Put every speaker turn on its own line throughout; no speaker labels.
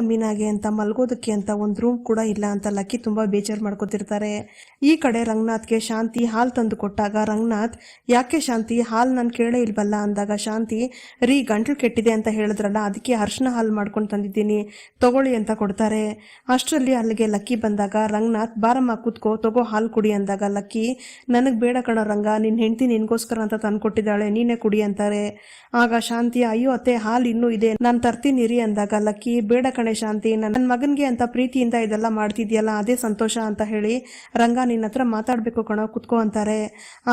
ಮೀನಾಗೆ ಅಂತ ಮಲ್ಗೋದಕ್ಕೆ ಅಂತ ಒಂದು ರೂಮ್ ಕೂಡ ಇಲ್ಲ ಅಂತ ಲಕ್ಕಿ ತುಂಬಾ ಬೇಜಾರು ಮಾಡ್ಕೋತಿರ್ತಾರೆ. ಈ ಕಡೆ ರಂಗನಾಥ್ಗೆ ಶಾಂತಿ ಹಾಲು ತಂದು ಕೊಟ್ಟಾಗ ರಂಗನಾಥ್, ಯಾಕೆ ಶಾಂತಿ ಹಾಲು ನಾನು ಕೇಳೇ ಇಲ್ವಲ್ಲ ಅಂದಾಗ ಶಾಂತಿ, ರೀ ಗಂಟ್ಲು ಕೆಟ್ಟಿದೆ ಅಂತ ಹೇಳಿದ್ರಲ್ಲ, ಅದಕ್ಕೆ ಅರ್ಶಿನ ಹಾಲು ಮಾಡ್ಕೊಂಡು ತಂದಿದ್ದೀನಿ, ತಗೊಳ್ಳಿ ಅಂತ ಕೊಡ್ತಾರೆ. ಅಷ್ಟರಲ್ಲಿ ಅಲ್ಲಿಗೆ ಲಕ್ಕಿ ಬಂದಾಗ ರಂಗನಾಥ್, ಬಾರಮ್ಮ ಕೂತ್ಕೋ, ತಗೋ ಹಾಲು ಕುಡಿ ಅಂದಾಗ ಲಕ್ಕಿ, ನನಗೆ ಬೇಡ ಕಣ ರಂಗ, ನಿನ್ನ ಹೆಂಡತಿ ನಿನ್ಗೋಸ್ಕರ ಅಂತ ತಂದ್ಕೊಟ್ಟಿದ್ದಾಳೆ, ನೀನೇ ಕುಡಿ ಅಂತಾರೆ. ಆಗ ಶಾಂತಿ, ಅಯ್ಯೋ ಅತ್ತೆ ಹಾಲು ಇನ್ನೂ ಇದೆ, ನಾನು ತರ್ತೀನಿ ರೀ ಅಂದಾಗ ಲಕ್ಕಿ, ಬೇಡ ಕಣೆ ಶಾಂತಿ, ನನ್ನ ಮಗನಿಗೆ ಅಂತ ಪ್ರೀತಿಯಿಂದ ಇದೆಲ್ಲ ಮಾಡ್ತಿದ್ಯಲ್ಲ ಅದೇ ಸಂತೋಷ ಅಂತ ಹೇಳಿ ರಂಗ ನಿನ್ನ ಹತ್ರ ಮಾತಾಡ್ಬೇಕು ಕಣೋ, ಕುತ್ಕೋ ಅಂತಾರೆ.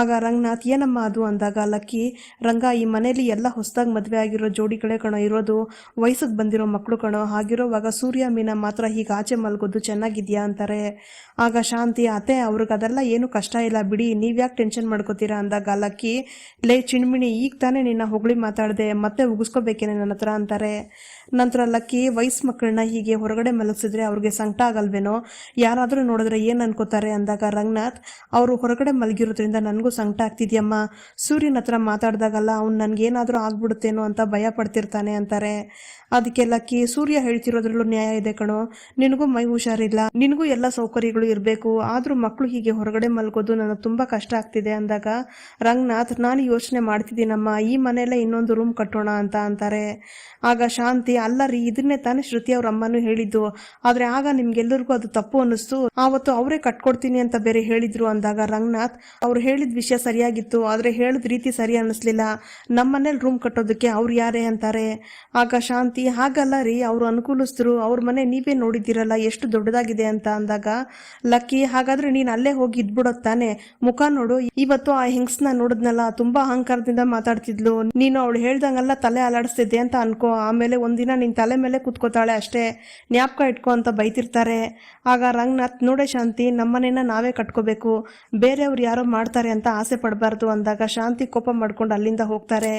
ಆಗ ರಂಗನಾಥ್, ಏನಮ್ಮ ಅದು ಅಂದಾಗ ಲಕ್ಕಿ, ರಂಗ, ಈ ಮನೇಲಿ ಎಲ್ಲ ಹೊಸದಾಗಿ ಮದುವೆ ಆಗಿರೋ ಜೋಡಿಗಳೇ ಕಣೋ ಇರೋದು, ವಯಸ್ಸಿಗೆ ಬಂದಿರೋ ಮಕ್ಕಳು ಕಣೋ, ಹಾಗಿರೋವಾಗ ಸೂರ್ಯ ಮೀನಾ ಮಾತ್ರ ಹೀಗೆ ಆಚೆ ಮಲ್ಗೋದು ಚೆನ್ನಾಗಿದ್ಯಾ ಅಂತಾರೆ. ಆಗ ಶಾಂತಿ, ಅತ್ತೆ ಅವ್ರಿಗೆ ಅದೆಲ್ಲ ಏನು ಕಷ್ಟ ಇಲ್ಲ ಬಿಡಿ, ನೀವ್ಯಾಕೆ ಟೆನ್ಷನ್ ಮಾಡ್ಕೋತೀರಾ ಅಂದಾಗ ಲಕ್ಕಿ, ಲೇ ಚಿಣ್ಮಿಣಿ, ಈಗ ತಾನೇ ನಿನ್ನ ಹೊಗಳಿ ಮಾತಾಡಿದೆ, ಮತ್ತೆ ಉಗಿಸ್ಕೋಬೇಕೇನೆ ನನ್ನ ಹತ್ರ ಅಂತಾರೆ. ನಂತರ ಲಕ್ಕಿ, ವಯಸ್ಸು ಮಕ್ಕಳನ್ನ ಹೀಗೆ ಹೊರಗಡೆ ಮಲಗಿಸಿದ್ರೆ ಅವ್ರಿಗೆ ಸಂಕಟ ಆಗಲ್ವೇನೋ, ಯಾರಾದರೂ ನೋಡಿದ್ರೆ ಏನು ಅನ್ಕೋತಾರೆ ಅಂದಾಗ ರಂಗನಾಥ್, ಅವರು ಹೊರಗಡೆ ಮಲಗಿರೋದ್ರಿಂದ ನನಗೂ ಸಂಕಟ ಆಗ್ತಿದ್ಯಮ್ಮ, ಸೂರ್ಯನ ಹತ್ರ ಮಾತಾಡ್ದಾಗಲ್ಲ ಅವ್ನು ನನಗೇನಾದರೂ ಆಗ್ಬಿಡುತ್ತೇನೋ ಅಂತ ಭಯ ಪಡ್ತಿರ್ತಾನೆ ಅಂತಾರೆ. ಅದಕ್ಕೆ ಲಕ್ಕಿ, ಸೂರ್ಯ ಹೇಳ್ತಿರೋದ್ರಲ್ಲೂ ನ್ಯಾಯ ಇದೆ ಕಣೋ, ನಿನಗೂ ಮೈ ಹುಷಾರಿಲ್ಲ, ನಿನಗೂ ಎಲ್ಲ ಸೌಕರ್ಯಗಳು ಇರಬೇಕು, ಆದರೂ ಮಕ್ಕಳು ಹೀಗೆ ಹೊರಗಡೆ ಮಲ್ಗೋದು ನನಗೆ ತುಂಬ ಕಷ್ಟ ಆಗ್ತಿದೆ ಅಂದಾಗ ರಂಗನಾಥ್, ನಾನು ಯೋಚನೆ ಮಾಡ್ತಿದ್ದೀನಮ್ಮ, ಈ ಮನೆಯಲ್ಲೇ ಇನ್ನೊಂದು ರೂಮ್ ಕಟ್ಟೋಣ ಅಂತ ಅಂತಾರೆ. ಆಗ ಶಾಂತಿ, ಅಲ್ಲ ರೀ, ಇದನ್ನೇ ತಾನೇ ಶ್ರುತಿ ಅವ್ರ ಅಮ್ಮನೂ ಹೇಳಿದ್ದು, ಆದರೆ ಆಗ ನಿಮ್ಗೆಲ್ಲರಿಗೂ ಅದು ತಪ್ಪು ಅನ್ನಿಸ್ತು, ಆವತ್ತು ಅವರೇ ಕಟ್ಕೊಡ್ತೀನಿ ಅಂತ ಬೇರೆ ಹೇಳಿದ್ರು ಅಂದಾಗ ರಂಗನಾಥ್, ಅವ್ರು ಹೇಳಿದ ವಿಷಯ ಸರಿಯಾಗಿತ್ತು, ಆದರೆ ಹೇಳಿದ ರೀತಿ ಸರಿ ಅನ್ನಿಸ್ಲಿಲ್ಲ, ನಮ್ಮ ಮನೇಲಿ ರೂಮ್ ಕಟ್ಟೋದಕ್ಕೆ ಅವ್ರು ಯಾರೇ ಅಂತಾರೆ. ಆಗ ಶಾಂತಿ, ಹಾಗಲ್ಲ ರೀ, ಅವರು ಅನುಕೂಲಿಸಿದ್ರು, ಅವ್ರ ಮನೆ ನೀವೇ ನೋಡಿದ್ದೀರಲ್ಲ ಎಷ್ಟು ದೊಡ್ಡದಾಗಿದೆ ಅಂತ ಅಂದಾಗ ಲಕ್ಕಿ, ಹಾಗಾದ್ರೆ ನೀನು ಅಲ್ಲೇ ಹೋಗಿ ಇದ್ಬಿಡೋದು ತಾನೆ, ಮುಖ ನೋಡು, ಇವತ್ತು ಆ ಹೆಂಗ್ಸ್ನ ನೋಡಿದ್ನಲ್ಲ, ತುಂಬಾ ಅಹಂಕಾರದಿಂದ ಮಾತಾಡ್ತಿದ್ಲು, ನೀನು ಅವಳು ಹೇಳ್ದಂಗೆಲ್ಲ ತಲೆ ಅಲಾಡಿಸ್ತಿದ್ದೆ ಅಂತ ಅನ್ಕೋ, ಆಮೇಲೆ ಒಂದಿನ ನಿನ್ನ ತಲೆ ಮೇಲೆ ಕೂತ್ಕೋತಾಳೆ ಅಷ್ಟೇ, ಜ್ಞಾಪಕ ಇಟ್ಕೋ ಅಂತ ಬೈತಿರ್ತಾರೆ. ಆಗ ರಂಗನಾಥ್, ನೋಡೆ ಶಾಂತಿ, ನಮ್ಮನೇನ ನಾವೇ ಕಟ್ಕೋಬೇಕು, ಬೇರೆಯವ್ರು ಯಾರೋ ಮಾಡ್ತಾರೆ ಅಂತ ಆಸೆ ಪಡಬಾರ್ದು ಅಂದಾಗ ಶಾಂತಿ ಕೋಪ ಮಾಡ್ಕೊಂಡು ಅಲ್ಲಿಂದ ಹೋಗ್ತಾರೆ.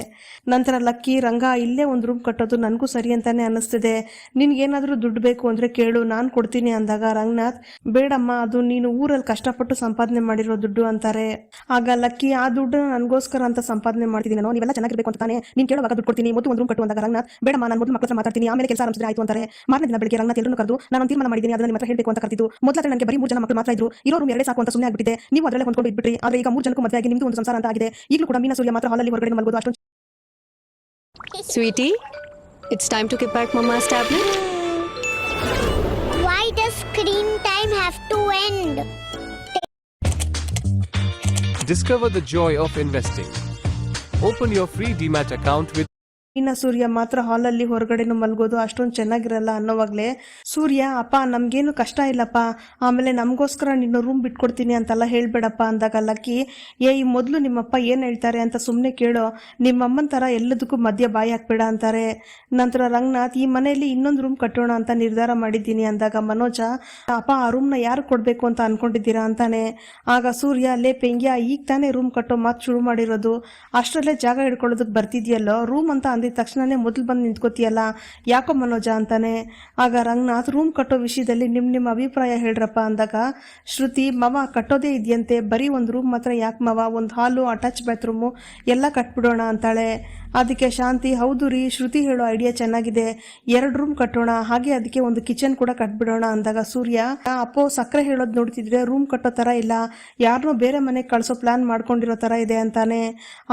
ನಂತರ ಲಕ್ಕಿ, ರಂಗ, ಇಲ್ಲೇ ಒಂದು ರೂಮ್ ಕಟ್ಟೋದು ನನಗೂ ಸರಿ ಅಂತಾನೆ ಅನ್ನಿಸ್ತಿದೆ, ನಿನ್ಗೇನಾದರೂ ದುಡ್ಡು ಬೇಕು ಅಂದ್ರೆ ಕೇಳು, ನಾನು ಕೊಡ್ತೀನಿ ಅಂದಾಗ ರಂಗನಾಥ್, ಬೇಡಮ್ಮ, ಅದು ನೀನು ಊರಲ್ಲಿ ಕಷ್ಟಪಟ್ಟು ಸಂಪಾದನೆ ಮಾಡಿರೋ ದುಡ್ಡು ಅಂತಾರೆ. ಆಗ ಲಕ್ಕಿ, ಆ ದುಡ್ಡು ನನಗೋಸ್ಕರ ಅಂತ ಸಂಪಾದನೆ ಮಾಡ್ತಿದ್ದೀನಿ ನಾನು, ನೀವೆಲ್ಲ ಚೆನ್ನಾಗಿರ್ಬೇಕು ಅಂತ ತಾನೆ ನೀನು ಕೇಳುವಾಗ ದುಡ್ಡು ಕೊಡ್ತೀನಿ, ಮೊದಲು ಒಂದು ರೂಮ್ ಕಟ್ಟು ಅಂದಾಗ ರಂಗನಾಥ್, ಬೇಡಮ್ಮ, ನಾನು ಮೊದಲು ಮಕ್ಕಳ ಹತ್ರ ಮಾತಾಡ್ತೀನಿ, ಆಮೇಲೆ ಕೆಲಸ ಆರಂಭಿಸಿದ್ರೆ ಆಯ್ತು ಅಂತಾರೆ. ಮಾರನೇ ದಿನ ಬೆಳಿಗ್ಗೆ ರಂಗನಾಥ್ ಎಲ್ಲರೂ ಕರೆದು, ನಾನು ತೀರ್ಮಾನ ಮಾಡಿದ್ದೀನಿ, ಅದನ್ನ ನಿಮ್ಮ ಹತ್ರ ಹೇಳಬೇಕು ಅಂತ ಕರೆದಿದ್ದು, ಮೊದಲ ನನಗೆ ಬರೀ 3 ಜನ ಮಕ್ಕಳು ಮಾತ್ರ ಇದ್ರು, ಇರೋ ರೂಮ್ 2 ಸಾಕು ಅಂತ ಸುಮ್ಮನೆ ಆಗ್ಬಿಟ್ಟಿದೆ, ನೀವು ಅದರಲ್ಲೇ ಹೊಂದ್ಕೊಂಡು ಇದ್ಬಿಟ್ರಿ, ಆದರೆ ಈಗ 3 ಜನಕ್ಕೂ ಮದುವೆ ಆಗಿ ನಿಮ್ದು ಒಂದು ಸಂಸಾರ ಅಂತ ಆಗಿದೆ, ಈಗಲೂ ಕೂಡ ಮೀನಾ ಸೂರ್ಯ ಮಾತ್ರ ಹಾಲಲ್ಲಿ ಹೊರಗಡೆ ಮಲಗೋದು ಅಷ್ಟೊಂದು.
Sweetie, it's time to get back Mama's tablet.
Why does screen time have to end?
Discover the joy of investing. Open your free Demat account with
ಇನ್ನು ಸೂರ್ಯ ಮಾತ್ರ ಹಾಲಲ್ಲಿ ಹೊರಗಡೆನೂ ಮಲ್ಗೋದು ಅಷ್ಟೊಂದು ಚೆನ್ನಾಗಿರಲ್ಲ ಅನ್ನೋವಾಗಲೇ ಸೂರ್ಯ, ಅಪ್ಪ ನಮಗೇನು ಕಷ್ಟ ಇಲ್ಲಪ್ಪ, ಆಮೇಲೆ ನಮಗೋಸ್ಕರ ನಿನ್ನ ರೂಮ್ ಬಿಟ್ಕೊಡ್ತೀನಿ ಅಂತೆಲ್ಲ ಹೇಳಬೇಡಪ್ಪ ಅಂದಾಗ ಲಕ್ಕಿ, ಈ ಮೊದಲು ನಿಮ್ಮಪ್ಪ ಏನು ಹೇಳ್ತಾರೆ ಅಂತ ಸುಮ್ಮನೆ ಕೇಳೋ, ನಿಮ್ಮಮ್ಮನ ಥರ ಎಲ್ಲದಕ್ಕೂ ಮಧ್ಯ ಬಾಯಿ ಹಾಕ್ಬೇಡ ಅಂತಾರೆ. ನಂತರ ರಂಗನಾಥ್, ಈ ಮನೆಯಲ್ಲಿ ಇನ್ನೊಂದು ರೂಮ್ ಕಟ್ಟೋಣ ಅಂತ ನಿರ್ಧಾರ ಮಾಡಿದ್ದೀನಿ ಅಂದಾಗ ಮನೋಜ, ಅಪ್ಪ ಆ ರೂಮ್ನ ಯಾರು ಕೊಡಬೇಕು ಅಂತ ಅನ್ಕೊಂಡಿದ್ದೀರಾ ಅಂತಾನೆ. ಆಗ ಸೂರ್ಯ, ಲೇ ಪೆಂಗ್ಯ, ಈಗ ತಾನೇ ರೂಮ್ ಕಟ್ಟೋ ಮಾತು ಶುರು ಮಾಡಿರೋದು, ಅಷ್ಟರಲ್ಲೇ ಜಾಗ ಹಿಡ್ಕೊಳ್ಳೋದಕ್ಕೆ ಬರ್ತಿದ್ಯಲ್ಲೋ, ರೂಮ್ ಅಂತ ಅಂದಿದ ತಕ್ಷಣನೇ ಮೊದಲು ಬಂದು ನಿಂತ್ಕೋತಿಯಲ್ಲ, ಯಾಕೋ ಮನೋಜ ಅಂತಾನೆ. ಆಗ ರಂಗನಾಥ್, ರೂಮ್ ಕಟ್ಟೋ ವಿಷಯದಲ್ಲಿ ನಿಮ್ಮ ಅಭಿಪ್ರಾಯ ಹೇಳ್ರಪ್ಪ ಅಂದಾಗ ಶ್ರುತಿ, ಮವ ಕಟ್ಟೋದೇ ಇದೆಯಂತೆ, ಬರೀ ಒಂದು ರೂಮ್ ಮಾತ್ರ ಯಾಕೆ ಮವ, ಒಂದು ಹಾಲು, ಅಟ್ಯಾಚ್ ಬಾತ್ರೂಮು ಎಲ್ಲ ಕಟ್ಬಿಡೋಣ ಅಂತಾಳೆ. ಅದಕ್ಕೆ ಶಾಂತಿ, ಹೌದು ರೀ, ಶ್ರುತಿ ಹೇಳೋ ಐಡಿಯಾ ಚೆನ್ನಾಗಿದೆ, 2 ರೂಮ್ ಕಟ್ಟೋಣ, ಹಾಗೆ ಅದಕ್ಕೆ ಒಂದು ಕಿಚನ್ ಕೂಡ ಕಟ್ಬಿಡೋಣ ಅಂದಾಗ ಸೂರ್ಯ, ಅಪ್ಪೋ ಸಕ್ಕರೆ ಹೇಳೋದು ನೋಡ್ತಿದ್ರೆ ರೂಮ್ ಕಟ್ಟೋ ಥರ ಇಲ್ಲ, ಯಾರನ್ನೋ ಬೇರೆ ಮನೆಗೆ ಕಳಿಸೋ ಪ್ಲಾನ್ ಮಾಡ್ಕೊಂಡಿರೋ ಥರ ಇದೆ ಅಂತಾನೆ.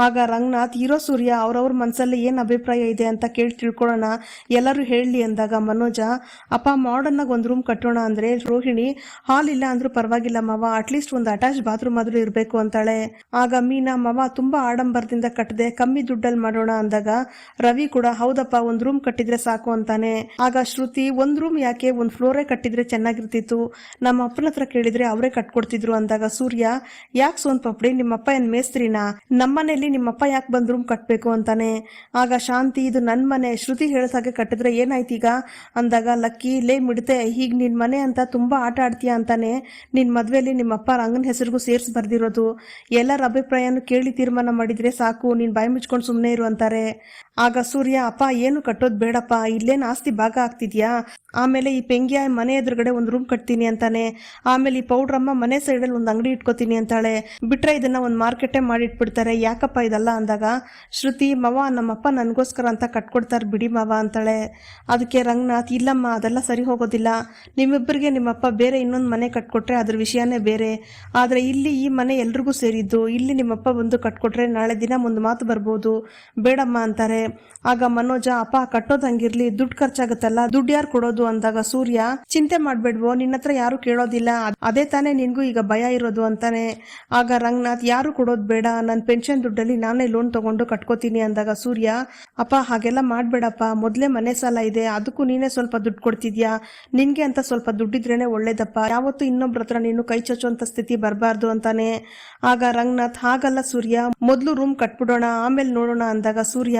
ಆಗ ರಂಗನಾಥ್, ಇರೋ ಸೂರ್ಯ, ಅವ್ರವ್ರ ಮನಸ್ಸಲ್ಲಿ ಏನು ಅಭಿಪ್ರಾಯ ಇದೆ ಅಂತ ಕೇಳಿ ತಿಳ್ಕೊಳ್ಳೋಣ, ಎಲ್ಲರೂ ಹೇಳಲಿ ಅಂದಾಗ ಮನೋಜ, ಅಪ್ಪ ಮಾಡರ್ನ್ ಆಗಿ ಒಂದು ರೂಮ್ ಕಟ್ಟೋಣ ಅಂದರೆ ರೋಹಿಣಿ, ಹಾಲ್ ಇಲ್ಲ ಅಂದ್ರೂ ಪರವಾಗಿಲ್ಲ ಮವ, ಅಟ್ಲೀಸ್ಟ್ ಒಂದು ಅಟ್ಯಾಚ್ ಬಾತ್ರೂಮ್ ಆದ್ರೂ ಇರಬೇಕು ಅಂತಾಳೆ. ಆಗ ಮೀನಾ, ಮವ ತುಂಬಾ ಆಡಂಬರದಿಂದ ಕಟ್ಟದೆ, ಕಮ್ಮಿ ದುಡ್ಡಲ್ಲಿ ಮಾಡೋಣ ಅಂದಾಗ ರವಿ ಕೂಡ, ಹೌದಪ್ಪ, ಒಂದು ರೂಮ್ ಕಟ್ಟಿದ್ರೆ ಸಾಕು ಅಂತಾನೆ. ಆಗ ಶ್ರುತಿ, ಒಂದು ರೂಮ್ ಯಾಕೆ, ಒಂದು ಫ್ಲೋರೇ ಕಟ್ಟಿದ್ರೆ ಚೆನ್ನಾಗಿರ್ತಿತ್ತು, ನಮ್ಮ ಅಪ್ಪನ ಹತ್ರ ಕೇಳಿದ್ರೆ ಅವರೇ ಕಟ್ಕೊಡ್ತಿದ್ರು ಅಂದಾಗ ಸೂರ್ಯ, ಯಾಕೆ ಸೋನ್ ಪಪ್ಪಡಿ, ನಿಮ್ಮಪ್ಪ ಏನ್ ಮೇಸ್ತ್ರಿನಾ, ನಮ್ಮನೇಲಿ ನಿಮ್ಮಪ್ಪ ಯಾಕೆ ಬಂದ್ ರೂಮ್ ಕಟ್ಟಬೇಕು ಅಂತಾನೆ. ಆಗ ಶಾಂತಿ, ಇದು ನನ್ನ ಮನೆ, ಶ್ರುತಿ ಹೇಳಿದಾಗೆ ಕಟ್ಟಿದ್ರೆ ಏನಾಯ್ತೀಗ ಅಂದಾಗ ಲಕ್ಕಿ, ಲೇ ಮಿಡತೆ, ಹೀಗೆ ನಿನ್ ಮನೆ ಅಂತ ತುಂಬಾ ಆಟ ಆಡ್ತೀಯ ಅಂತಾನೆ ನಿನ್ ಮದ್ವೆಲಿ ನಿಮ್ಮಪ್ಪ ರಂಗನ ಹೆಸರಿಗೂ ಸೇರ್ಸಿ ಬರ್ದಿರೋದು, ಎಲ್ಲರ ಅಭಿಪ್ರಾಯನೂ ಕೇಳಿ ತೀರ್ಮಾನ ಮಾಡಿದ್ರೆ ಸಾಕು, ನೀನ್ ಬಾಯಿ ಮುಚ್ಕೊಂಡು ಸುಮ್ಮನೆ ಇರು ಅಂತಾರೆ. ಆಗ ಸೂರ್ಯ, ಅಪ್ಪ ಏನು ಕಟ್ಟೋದು ಬೇಡಪ್ಪ, ಇಲ್ಲೇನು ಆಸ್ತಿ ಭಾಗ ಆಗ್ತಿದ್ಯಾ, ಆಮೇಲೆ ಈ ಪೆಂಗ್ಯ ಮನೆ ಎದುರುಗಡೆ ಒಂದು ರೂಮ್ ಕಟ್ತೀನಿ ಅಂತಾನೆ, ಆಮೇಲೆ ಈ ಪೌಡ್ರಮ್ಮ ಮನೆ ಸೈಡಲ್ಲಿ ಒಂದು ಅಂಗಡಿ ಇಟ್ಕೋತೀನಿ ಅಂತಾಳೆ, ಬಿಟ್ರೆ ಇದನ್ನ ಒಂದು ಮಾರ್ಕೆಟೇ ಮಾಡಿಟ್ಬಿಡ್ತಾರೆ, ಯಾಕಪ್ಪ ಇದಲ್ಲ ಅಂದಾಗ ಶ್ರುತಿ, ಮವ ನಮ್ಮಪ್ಪ ನನಗೋಸ್ಕರ ನನಗೋಸ್ಕರ ಅಂತ ಕಟ್ಕೊಡ್ತಾರೆ ಬಿಡಿ ಮಾವ ಅಂತಾಳೆ. ಅದಕ್ಕೆ ರಂಗನಾಥ್, ಇಲ್ಲಮ್ಮ ಅದೆಲ್ಲ ಸರಿ ಹೋಗೋದಿಲ್ಲ. ನಿಮ್ಮಿಬ್ಬರಿಗೆ ನಿಮ್ಮಪ್ಪ ಬೇರೆ ಇನ್ನೊಂದು ಮನೆ ಕಟ್ಕೊಟ್ರೆ ಅದ್ರ ವಿಷಯನೇ ಬೇರೆ. ಆದರೆ ಇಲ್ಲಿ ಈ ಮನೆ ಎಲ್ರಿಗೂ ಸೇರಿದ್ದು. ಇಲ್ಲಿ ನಿಮ್ಮಪ್ಪ ಬಂದು ಕಟ್ಕೊಟ್ರೆ ನಾಳೆ ದಿನ ಒಂದು ಮಾತು ಬರ್ಬೋದು, ಬೇಡಮ್ಮ ಅಂತಾರೆ. ಆಗ ಮನೋಜ, ಅಪ್ಪ ಕಟ್ಟೋದು ಹಂಗಿರ್ಲಿ, ದುಡ್ಡು ಖರ್ಚಾಗುತ್ತಲ್ಲ, ದುಡ್ಡು ಯಾರು ಕೊಡೋದು ಅಂದಾಗ ಸೂರ್ಯ, ಚಿಂತೆ ಮಾಡ್ಬೇಡ್ವೋ, ನಿನ್ನ ಹತ್ರ ಯಾರು ಕೇಳೋದಿಲ್ಲ, ಅದೇ ತಾನೇ ನಿನ್ಗೂ ಈಗ ಭಯ ಇರೋದು ಅಂತಾನೆ. ಆಗ ರಂಗನಾಥ್, ಯಾರು ಕೊಡೋದು ಬೇಡ, ನನ್ನ ಪೆನ್ಷನ್ ದುಡ್ಡಲ್ಲಿ ನಾನೇ ಲೋನ್ ತಗೊಂಡು ಕಟ್ಕೋತೀನಿ ಅಂದಾಗ ಸೂರ್ಯ, ಅಪ್ಪ ಹಾಗೆಲ್ಲ ಮಾಡ್ಬೇಡಪ್ಪ, ಮೊದಲೇ ಮನೆ ಸಾಲ ಇದೆ, ಅದಕ್ಕೂ ನೀನೇ ಸ್ವಲ್ಪ ದುಡ್ಡು ಕೊಡ್ತಿದ್ಯಾ, ನಿನ್ಗೆ ಅಂತ ಸ್ವಲ್ಪ ದುಡ್ಡಿದ್ರೇನೆ ಒಳ್ಳೇದಪ್ಪ, ಯಾವತ್ತೂ ಇನ್ನೊಬ್ರ ಹತ್ರ ನೀನು ಕೈ ಚಚ್ಚುವಂತ ಸ್ಥಿತಿ ಬರಬಾರ್ದು ಅಂತಾನೆ. ಆಗ ರಂಗನಾಥ್, ಹಾಗಲ್ಲ ಸೂರ್ಯ, ಮೊದಲು ರೂಮ್ ಕಟ್ಬಿಡೋಣ, ಆಮೇಲೆ ನೋಡೋಣ ಅಂದಾಗ ಸೂರ್ಯ,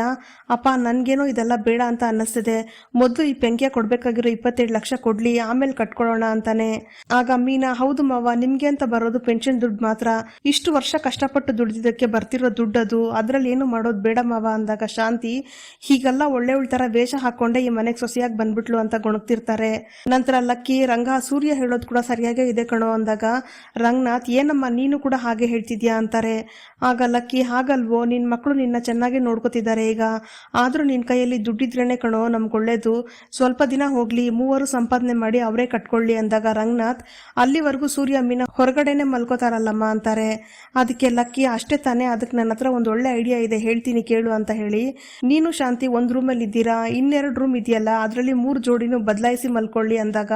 ಅಪ್ಪ ನನ್ಗೇನೋ ಇದೆಲ್ಲ ಬೇಡ ಅಂತ ಅನ್ನಿಸ್ತಿದೆ, ಮೊದಲು ಈ ಪೆಂಕ್ಯ ಕೊಡ್ಬೇಕಾಗಿರೋ 27 ಲಕ್ಷ ಕೊಡ್ಲಿ, ಆಮೇಲೆ ಕಟ್ಕೊಳ್ಳೋಣ ಅಂತಾನೆ. ಆಗ ಮೀನಾ, ಹೌದು ಮಾವ, ನಿಮ್ಗೆ ಅಂತ ಬರೋದು ಪೆನ್ಷನ್ ದುಡ್ಡು ಮಾತ್ರ, ಇಷ್ಟು ವರ್ಷ ಕಷ್ಟಪಟ್ಟು ದುಡ್ದಿದ್ದಕ್ಕೆ ಬರ್ತಿರೋ ದುಡ್ಡದು, ಅದ್ರಲ್ಲಿ ಏನು ಮಾಡೋದು ಬೇಡ ಮಾವ ಅಂದಾಗ ಶಾಂತಿ, ಹೀಗೆಲ್ಲ ಒಳ್ಳೆಯವಳ ತರ ವೇಷ ಹಾಕೊಂಡೆ ಈ ಮನೆಗೆ ಸೊಸೆಯಾಗಿ ಬಂದ್ಬಿಟ್ಲು ಅಂತ ಗೊಣಗ್ತಿರ್ತಾರೆ. ನಂತರ ಲಕ್ಕಿ, ರಂಗ, ಸೂರ್ಯ ಹೇಳೋದು ಕೂಡ ಸರಿಯಾಗೇ ಇದೆ ಕಣೋ ಅಂದಾಗ ರಂಗನಾಥ್, ಏನಮ್ಮ ನೀನು ಕೂಡ ಹಾಗೆ ಹೇಳ್ತಿದ್ಯಾ ಅಂತಾರೆ. ಆಗ ಲಕ್ಕಿ, ಹಾಗಲ್ವೋ, ನಿನ್ ಮಕ್ಕಳು ನಿನ್ನ ಚೆನ್ನಾಗಿ ನೋಡ್ಕೋತಿದ್ದಾರೆ ಈಗ, ಆದ್ರೂ ನಿನ್ ಕೈಯಲ್ಲಿ ದುಡ್ಡಿದ್ರೇನೆ ಕಣೋ ನಮ್ಗೆ ಒಳ್ಳೇದು, ಸ್ವಲ್ಪ ದಿನ ಹೋಗ್ಲಿ, ಮೂವರು ಸಂಪಾದನೆ ಮಾಡಿ ಅವರೇ ಕಟ್ಕೊಳ್ಳಿ ಅಂದಾಗ ರಂಗನಾಥ್, ಅಲ್ಲಿವರೆಗೂ ಸೂರ್ಯ ಮೀನಾ ಹೊರಗಡೆನೆ ಮಲ್ಕೋತಾರಲ್ಲಮ್ಮ ಅಂತಾರೆ. ಅದಕ್ಕೆ ಲಕ್ಕಿ, ಅಷ್ಟೇ ತಾನೇ, ಅದಕ್ಕೆ ನನ್ನ ಹತ್ರ ಒಂದು ಒಳ್ಳೆ ಐಡಿಯಾ ಇದೆ, ಹೇಳ್ತೀನಿ ಕೇಳು ಅಂತ ಹೇಳಿ, ನೀನು ಶಾಂತಿ ಒಂದು ರೂಮಲ್ಲಿ ಇದ್ದೀರಾ, 2 ರೂಮ್ ಇದೆಯಲ್ಲ, ಅದರಲ್ಲಿ 3 ಜೋಡಿನೂ ಬದಲಾಯಿಸಿ ಮಲ್ಕೊಳ್ಳಿ ಅಂದಾಗ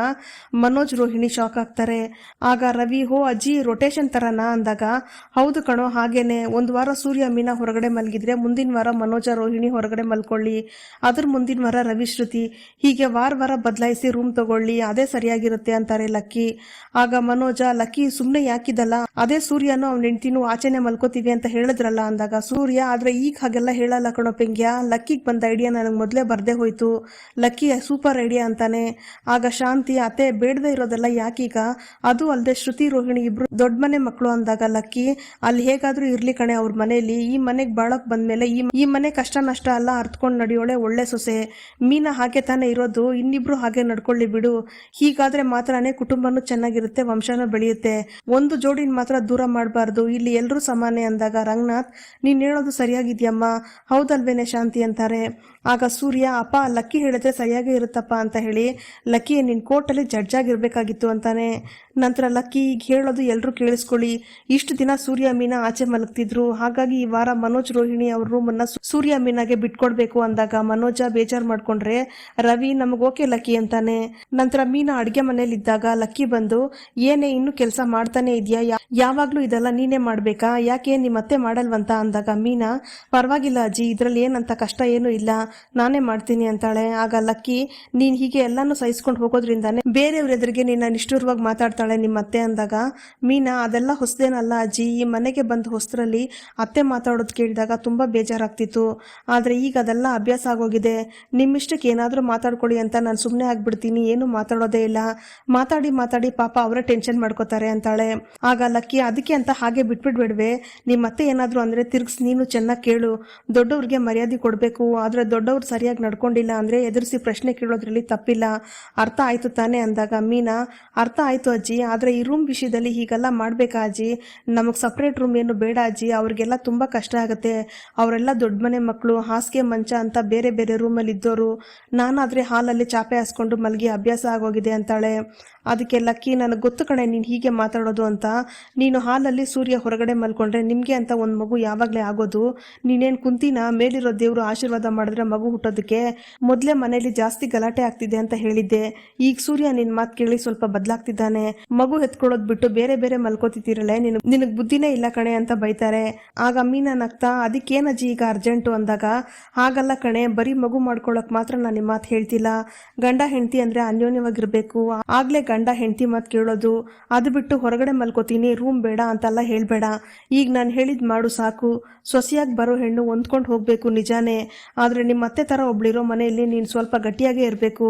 ಮನೋಜ್ ರೋಹಿಣಿ ಶಾಕ್ ಆಗ್ತಾರೆ. ಆಗ ರವಿ, ಹೋ ಅಜ್ಜಿ, ರೊಟೇಷನ್ ತರನಾ ಅಂದಾಗ, ಹೌದು ಕಣೋ ಹಾಗೇನೆ, ಒಂದು ವಾರ ಸೂರ್ಯ ಮೀನಾ ಹೊರಗಡೆ ಮಲಗಿದ್ರೆ ಮುಂದಿನ ವಾರ ಮನೋಜ ರೋಹಿಣಿ ಹೊರಗಡೆ ಮಲ್ಕೊಳ್ಳಿ, ಅದ್ರ ಮುಂದಿನ ವಾರ ರವಿ ಶ್ರುತಿ, ಹೀಗೆ ವಾರ ಬದಲಾಯಿಸಿ ರೂಮ್ ತಗೊಳ್ಳಿ, ಅದೇ ಸರಿಯಾಗಿರುತ್ತೆ ಅಂತಾರೆ ಲಕ್ಕಿ. ಆಗ ಮನೋಜ, ಲಕ್ಕಿ ಸುಮ್ಮನೆ ಯಾಕಿದಲ್ಲ, ಅದೇ ಸೂರ್ಯನೂ ಅವ್ನ ಹೆಂಡ್ತಿನೂ ಆಚೆನೆ ಮಲ್ಕೋತೀವಿ ಅಂತ ಹೇಳಿದ್ರಲ್ಲ ಅಂದಾಗ ಸೂರ್ಯ, ಆದ್ರೆ ಈಗ ಹಾಗೆಲ್ಲ ಹೇಳಲ್ಲ ಕಣೋ ಪೆಂಗ್ಯ, ಲಕ್ಕಿಗೆ ಬಂದ ಐಡಿಯಾ ನನಗೆ ಮೊದಲೇ ಬರ್ದೇ ಹೋಯ್ತು, ಲಕ್ಕಿ ಸೂಪರ್ ಐಡಿಯಾ ಅಂತಾನೆ. ಆಗ ಶಾಂತಿ, ಅತ್ತೆ ಬೇಡದೇ ಇರೋದೆಲ್ಲ ಯಾಕೀಗ, ಅದು ಅಲ್ಲದೆ ಶ್ರುತಿ ರೋಹಿಣಿ ಇಬ್ರು ದೊಡ್ಡ ಮನೆ ಮಕ್ಕಳು ಅಂದಾಗ ಲಕ್ಕಿ, ಅಲ್ಲಿ ಹೇಗಾದ್ರೂ ಇರ್ಲಿ ಕಣೆ ಅವ್ರ ಮನೇಲಿ, ಈ ಮನೆಗೆ ಬಾಳಕ್ ಬಂದ್ಮೇಲೆ ಈ ಮನೆ ಕಷ್ಟ ನಷ್ಟ ಎಲ್ಲ ಅರ್ತ್ಕೊಂಡು ನಡೆಯೋಳೆ ಒಳ್ಳೆ ಸೊಸೆ, ಮೀನಾ ಹಾಗೆ ತಾನೇ ಇರೋದು, ಇನ್ನಿಬ್ರು ಹಾಗೆ ನಡ್ಕೊಳ್ಳಿ ಬಿಡು, ಹೀಗಾದ್ರೆ ಮಾತ್ರನೇ ಕುಟುಂಬನೂ ಚೆನ್ನಾಗಿರುತ್ತೆ, ವಂಶನೂ ಬೆಳೆಯುತ್ತೆ, ಒಂದು ಜೋಡಿನ ಮಾತ್ರ ದೂರ ಮಾಡಬಾರ್ದು, ಇಲ್ಲಿ ಎಲ್ಲರೂ ಸಮಾನೆ ಅಂದಾಗ ರಂಗನಾಥ್, ನೀನ್ ಹೇಳೋದು ಸರಿಯಾಗಿದ್ಯಮ್ಮ, ಹೌದಲ್ವೇನೆ ಶಾಂತಿ ಅಂತಾರೆ. ಆಗ ಸೂರ್ಯ, ಅಪ್ಪ ಲಕ್ಕಿ ಹೇಳಿದ್ರೆ ಸರಿಯಾಗಿ ಇರುತ್ತಪ್ಪ ಅಂತ ಹೇಳಿ, ಲಕ್ಕಿ ನಿನ್ ಕೋರ್ಟಲ್ಲಿ ಜಡ್ಜ್ ಆಗಿರ್ಬೇಕಾಗಿತ್ತು ಅಂತಾನೆ. ನಂತರ ಲಕ್ಕಿ, ಈಗ ಹೇಳೋದು ಎಲ್ಲರೂ ಕೇಳಿಸ್ಕೊಳ್ಳಿ, ಇಷ್ಟು ದಿನ ಸೂರ್ಯ ಮೀನಾ ಆಚೆ ಮಲಗ್ತಿದ್ರು, ಹಾಗಾಗಿ ಈ ವಾರ ಮನೋಜ್ ರೋಹಿಣಿ ಅವ್ರ ರೂಮನ್ನ ಸೂರ್ಯ ಮೀನಾಗೆ ಬಿಟ್ಕೊಡ್ಬೇಕು ಅಂದಾಗ ಮನೋಜ ಬೇಜಾರ್ ಮಾಡ್ಕೊಂಡ್ರೆ ರವಿ, ನಮಗ್ ಓಕೆ ಲಕ್ಕಿ ಅಂತಾನೆ. ನಂತರ ಮೀನಾ ಅಡ್ಗೆ ಮನೇಲಿ ಇದ್ದಾಗ ಲಕ್ಕಿ ಬಂದು, ಏನೇ ಇನ್ನು ಕೆಲಸ ಮಾಡ್ತಾನೆ ಇದೆಯಾ, ಯಾವಾಗ್ಲೂ ಇದೆಲ್ಲ ನೀನೇ ಮಾಡ್ಬೇಕಾ, ಯಾಕೆ ನಿಮ್ಮ ಅತ್ತೆ ಮಾಡಲ್ವಂತ ಅಂದಾಗ ಮೀನಾ, ಪರವಾಗಿಲ್ಲ ಅಜ್ಜಿ, ಇದ್ರಲ್ಲಿ ಏನಂತ ಕಷ್ಟ ಏನೂ ಇಲ್ಲ, ನಾನೇ ಮಾಡ್ತೀನಿ ಅಂತಾಳೆ. ಆಗ ಲಕ್ಕಿ, ನೀನ್ ಹೀಗೆ ಎಲ್ಲಾನು ಸಹಿಸ್ಕೊಂಡು ಹೋಗೋದ್ರಿಂದಾನೆ ಬೇರೆಯವ್ರ ಎದುರಿಗೆ ನಿನ್ನ ನಿಷ್ಠುರವಾಗಿ ಮಾತಾಡ್ತಾಳೆ ನಿಮ್ಮ ಅತ್ತೆ ಅಂದಾಗ ಮೀನಾ, ಅದೆಲ್ಲ ಹೊಸದೇನಲ್ಲ ಅಜ್ಜಿ, ಈ ಮನೆಗೆ ಬಂದ ಹೊಸರಲ್ಲಿ ಅತ್ತೆ ಮಾತಾಡೋದು ಕೇಳಿದಾಗ ತುಂಬಾ ಬೇಜಾರಾಗ್ತಿತ್ತು, ಆದ್ರೆ ಈಗ ಅದೆಲ್ಲ ಅಭ್ಯಾಸ ಆಗೋಗಿದೆ, ನಿಮ್ಮಿಷ್ಟಕ್ಕೆ ಏನಾದ್ರೂ ಮಾತಾಡ್ಕೊಳ್ಳಿ ಅಂತ ನಾನು ಸುಮ್ಮನೆ ಆಗ್ಬಿಡ್ತೀನಿ, ಏನು ಮಾತಾಡೋದೇ ಇಲ್ಲ, ಮಾತಾಡಿ ಪಾಪ ಅವರೇ ಟೆನ್ಷನ್ ಮಾಡ್ಕೋತಾರೆ ಅಂತಾಳೆ. ಆಗ ಲಕ್ಕಿ, ಅದಕ್ಕೆ ಅಂತ ಹಾಗೆ ಬಿಟ್ಬಿಡ್ಬೇಡ್ವೆ, ನಿಮ್ಮ ಅತ್ತೆ ಏನಾದ್ರು ಅಂದ್ರೆ ತಿರ್ಗಿಸ್ ನೀನು ಚೆನ್ನಾಗಿ ಕೇಳು, ದೊಡ್ಡವ್ರಿಗೆ ಮರ್ಯಾದೆ ಕೊಡ್ಬೇಕು, ಆದ್ರೆ ದೊಡ್ಡವ್ರು ಸರಿಯಾಗಿ ನಡ್ಕೊಂಡಿಲ್ಲ ಅಂದ್ರೆ ಎದುರಿಸಿ ಪ್ರಶ್ನೆ ಕೇಳೋದ್ರಲ್ಲಿ ತಪ್ಪಿಲ್ಲ, ಅರ್ಥ ಆಯ್ತು ತಾನೇ ಅಂದಾಗ ಮೀನಾ, ಅರ್ಥ ಆಯ್ತು ಅಜ್ಜಿ, ಆದ್ರೆ ಈ ರೂಮ್ ವಿಷಯದಲ್ಲಿ ಹೀಗೆಲ್ಲ ಮಾಡ್ಬೇಕಾ ಅಜ್ಜಿ, ನಮಗ್ ಸಪ್ರೇಟ್ ರೂಮ್ ಏನು ಬೇಡ ಅಜ್ಜಿ, ಅವ್ರಿಗೆಲ್ಲ ತುಂಬಾ ಕಷ್ಟ ಆಗುತ್ತೆ, ಅವರೆಲ್ಲ ದೊಡ್ಡ ಮನೆ ಮಕ್ಕಳು, ಹಾಸಿಗೆ ಮಂಚ ಅಂತ ಬೇರೆ ಬೇರೆ ರೂಮಲ್ಲಿ ಇದ್ದೋರು, ನಾನಾದ್ರೆ ಹಾಲಲ್ಲಿ ಚಾಪೆ ಹಾಸ್ಕೊಂಡು ಮಲಗಿ ಅಭ್ಯಾಸ ಆಗೋಗಿದೆ ಅಂತಾಳೆ. ಅದಕ್ಕೆ ಲಕ್ಕಿ, ನನಗೆ ಗೊತ್ತು ಕಣೆ ನೀನು ಹೀಗೆ ಮಾತಾಡೋದು ಅಂತ, ನೀನು ಹಾಲಲ್ಲಿ ಸೂರ್ಯ ಹೊರಗಡೆ ಮಲ್ಕೊಂಡ್ರೆ ನಿಮ್ಗೆ ಅಂತ ಒಂದು ಮಗು ಯಾವಾಗಲೇ ಆಗೋದು, ನೀನೇನು ಕುಂತಿನ ಮೇಲಿರೋ ದೇವರು ಆಶೀರ್ವಾದ ಮಾಡಿದ್ರೆ ಮಗು ಹುಟ್ಟೋದಕ್ಕೆ, ಮೊದಲೇ ಮನೇಲಿ ಜಾಸ್ತಿ ಗಲಾಟೆ ಆಗ್ತಿದೆ ಅಂತ ಹೇಳಿದ್ದೆ, ಈಗ ಸೂರ್ಯ ನಿನ್ ಮಾತು ಕೇಳಿ ಸ್ವಲ್ಪ ಬದಲಾಗ್ತಿದ್ದಾನೆ, ಮಗು ಎತ್ಕೊಳ್ಳೋದು ಬಿಟ್ಟು ಬೇರೆ ಬೇರೆ ಮಲ್ಕೋತಿದ್ದೀರಲ್ಲ, ನಿನಗ್ ಬುದ್ಧಿನೇ ಇಲ್ಲ ಕಣೆ ಅಂತ ಬೈತಾರೆ. ಆಗ ಮೀನಾ ನಗ್ತಾ, ಅದಕ್ಕೇನಜ್ಜಿ ಈಗ ಅರ್ಜೆಂಟು ಅಂದಾಗ, ಹಾಗಲ್ಲ ಕಣೆ, ಬರೀ ಮಗು ಮಾಡ್ಕೊಳಕ್ ಮಾತ್ರ ನಾನು ನಿಮ್ಮ ಮಾತು ಹೇಳ್ತಿಲ್ಲ, ಗಂಡ ಹೆಂಡತಿ ಅಂದ್ರೆ ಅನ್ಯೋನ್ಯವಾಗಿರ್ಬೇಕು, ಆಗ್ಲೇ ಗಂಡ ಹೆಂಡತಿ ಮಾತು ಕೇಳೋದು, ಅದು ಬಿಟ್ಟು ಹೊರಗಡೆ ಮಲ್ಕೋತೀನಿ ರೂಮ್ ಬೇಡ ಅಂತೆಲ್ಲ ಹೇಳ್ಬೇಡ, ಈಗ ನಾನು ಹೇಳಿದ್ ಮಾಡು ಸಾಕು, ಸೊಸೆಯಾಗಿ ಬರೋ ಹೆಣ್ಣು ಹೊಂದ್ಕೊಂಡು ಹೋಗ್ಬೇಕು ನಿಜಾನೇ, ಆದ್ರೆ ನಿಮ್ಮ ಅತ್ತೆ ತರ ಒಬ್ಳಿರೋ ಮನೆಯಲ್ಲಿ ನೀನು ಸ್ವಲ್ಪ ಗಟ್ಟಿಯಾಗೇ ಇರಬೇಕು,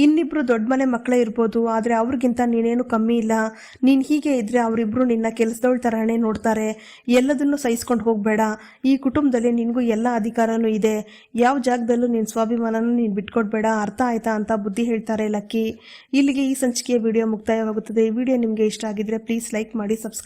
ಇನ್ನಿಬ್ರು ದೊಡ್ಡ ಮನೆ ಮಕ್ಕಳೇ ಇರ್ಬೋದು, ಆದ್ರೆ ಅವ್ರಿಗಿಂತ ನೀನೇನು ಕಮ್ಮಿ ಇಲ್ಲ, ನೀನ್ ಹೀಗೆ ಇದ್ರೆ ಅವರಿಬ್ರು ನಿನ್ನ ಕೆಲಸದವಳ ತರನೇ ನೋಡ್ತಾರೆ, ಎಲ್ಲದನ್ನು ಸಹಿಸ್ಕೊಂಡು ಹೋಗ್ಬೇಡ, ಈ ಕುಟುಂಬದಲ್ಲಿ ನಿನ್ಗೂ ಎಲ್ಲ ಅಧಿಕಾರನೂ ಇದೆ, ಯಾವ ಜಾಗದಲ್ಲೂ ನಿನ್ ಸ್ವಾಭಿಮಾನನೂ ನೀನ್ ಬಿಟ್ಕೊಡ್ಬೇಡ, ಅರ್ಥ ಆಯ್ತಾ ಅಂತ ಬುದ್ಧಿ ಹೇಳ್ತಾರೆ ಲಕ್ಕಿ. ಇಲ್ಲಿಗೆ ಈ ಸಂಚಿಕೆಯ ವಿಡಿಯೋ ಮುಕ್ತಾಯವಾಗುತ್ತದೆ. ಈ ವಿಡಿಯೋ ನಿಮಗೆ ಇಷ್ಟ ಆಗಿದ್ರೆ ಪ್ಲೀಸ್ ಲೈಕ್ ಮಾಡಿ, ಸಬ್ಸ್ಕ್ರೈಬ್